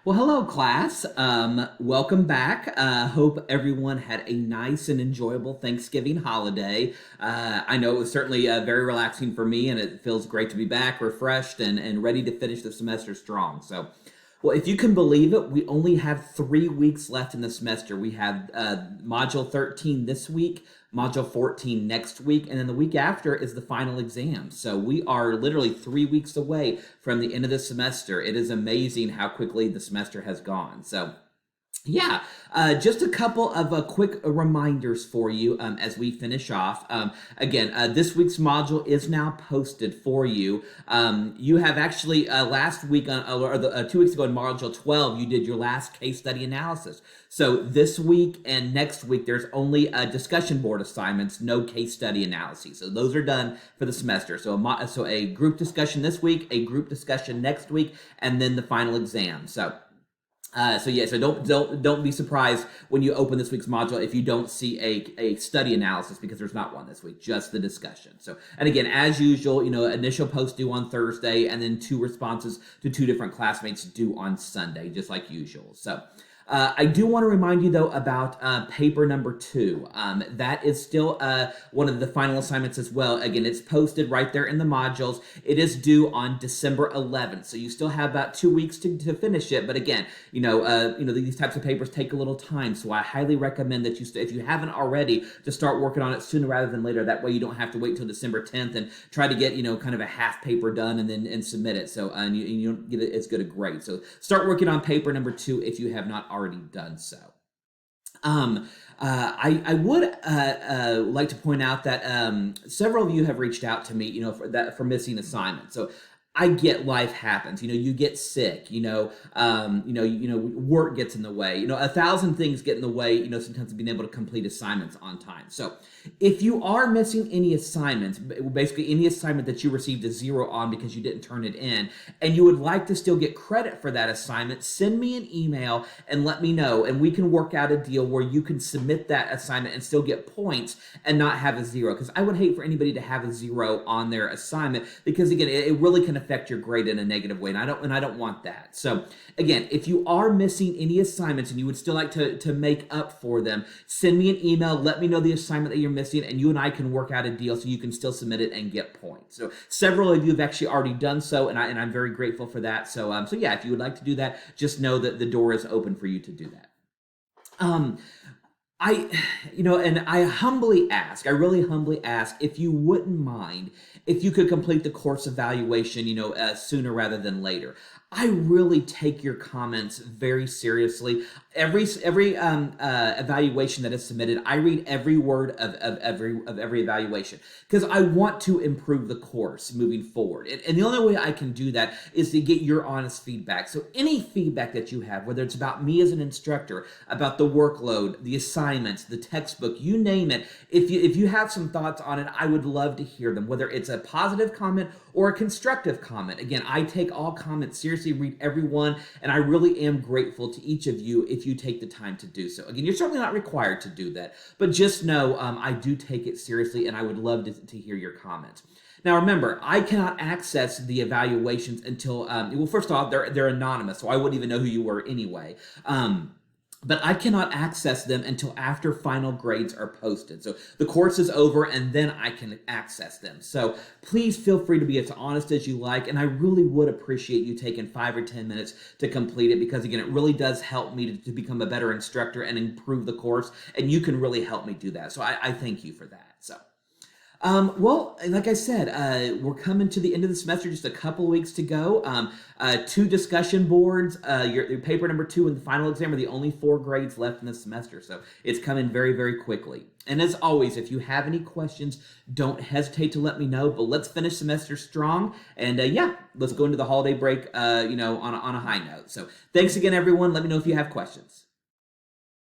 Well, hello, class. Welcome back. Hope everyone had a nice and enjoyable Thanksgiving holiday. I know it was certainly very relaxing for me, and it feels great to be back, refreshed, and ready to finish the semester strong. So, well, if you can believe it, we only have 3 weeks left in the semester. We have Module 13 this week, Module 14 next week, and then the week after is the final exam. So we are literally 3 weeks away from the end of the semester. It is amazing how quickly the semester has gone. So yeah, just a couple of quick reminders for you as we finish off. Again, this week's module is now posted for you. You have actually last week or 2 weeks ago in Module 12, you did your last case study analysis. So this week and next week, there's only discussion board assignments, no case study analyses. So those are done for the semester. So a group discussion this week, a group discussion next week, and then the final exam. So don't be surprised when you open this week's module if you don't see a study analysis, because there's not one this week, just the discussion. So, and again, as usual, initial post due on Thursday, and then 2 responses to 2 different classmates due on Sunday, just like usual. So. I do want to remind you, though, about paper number 2. That is still one of the final assignments as well. Again, it's posted right there in the modules. It is due on December 11th, so you still have about 2 weeks to finish it. But again, these types of papers take a little time, so I highly recommend that if you haven't already, to start working on it sooner rather than later. That way, you don't have to wait till December 10th and try to get kind of a half paper done and submit it. So you don't get as good a grade. So start working on paper number 2 if you have not already done so. I would like to point out that several of you have reached out to me, for missing assignments. So I get life happens. You get sick. Work gets in the way. 1,000 things get in the way. Sometimes of being able to complete assignments on time. So if you are missing any assignments, basically any assignment that you received a 0 on because you didn't turn it in, and you would like to still get credit for that assignment, send me an email and let me know, and we can work out a deal where you can submit that assignment and still get points and not have a 0. Because I would hate for anybody to have a 0 on their assignment, because again, it really can affect your grade in a negative way, and I don't want that. So again, if you are missing any assignments and you would still like to make up for them, send me an email, let me know the assignment that you're missing, and you and I can work out a deal so you can still submit it and get points. So several of you have actually already done so, and I'm very grateful for that. So yeah, if you would like to do that, just know that the door is open for you to do that. And I really humbly ask if you wouldn't mind if you could complete the course evaluation, sooner rather than later. I really take your comments very seriously. Every evaluation that is submitted, I read every word of every evaluation, because I want to improve the course moving forward. And the only way I can do that is to get your honest feedback. So any feedback that you have, whether it's about me as an instructor, about the workload, the assignments, the textbook, you name it, if you have some thoughts on it, I would love to hear them, whether it's a positive comment or a constructive comment. Again, I take all comments seriously, read every one, and I really am grateful to each of you if you take the time to do so. Again, you're certainly not required to do that, but just know I do take it seriously, and I would love to hear your comments. Now, remember, I cannot access the evaluations until, well, first off, they're anonymous, so I wouldn't even know who you were anyway. But I cannot access them until after final grades are posted. So the course is over, and then I can access them. So please feel free to be as honest as you like, and I really would appreciate you taking 5 or 10 minutes to complete it, because again, it really does help me to become a better instructor and improve the course, and you can really help me do that. So I thank you for that. So. Well, like I said, we're coming to the end of the semester, just a couple weeks to go. 2 discussion boards, your paper number 2 and the final exam are the only 4 grades left in the semester, so it's coming very, very quickly. And as always, if you have any questions, don't hesitate to let me know, but let's finish semester strong, and yeah, let's go into the holiday break, on a high note. So thanks again, everyone. Let me know if you have questions.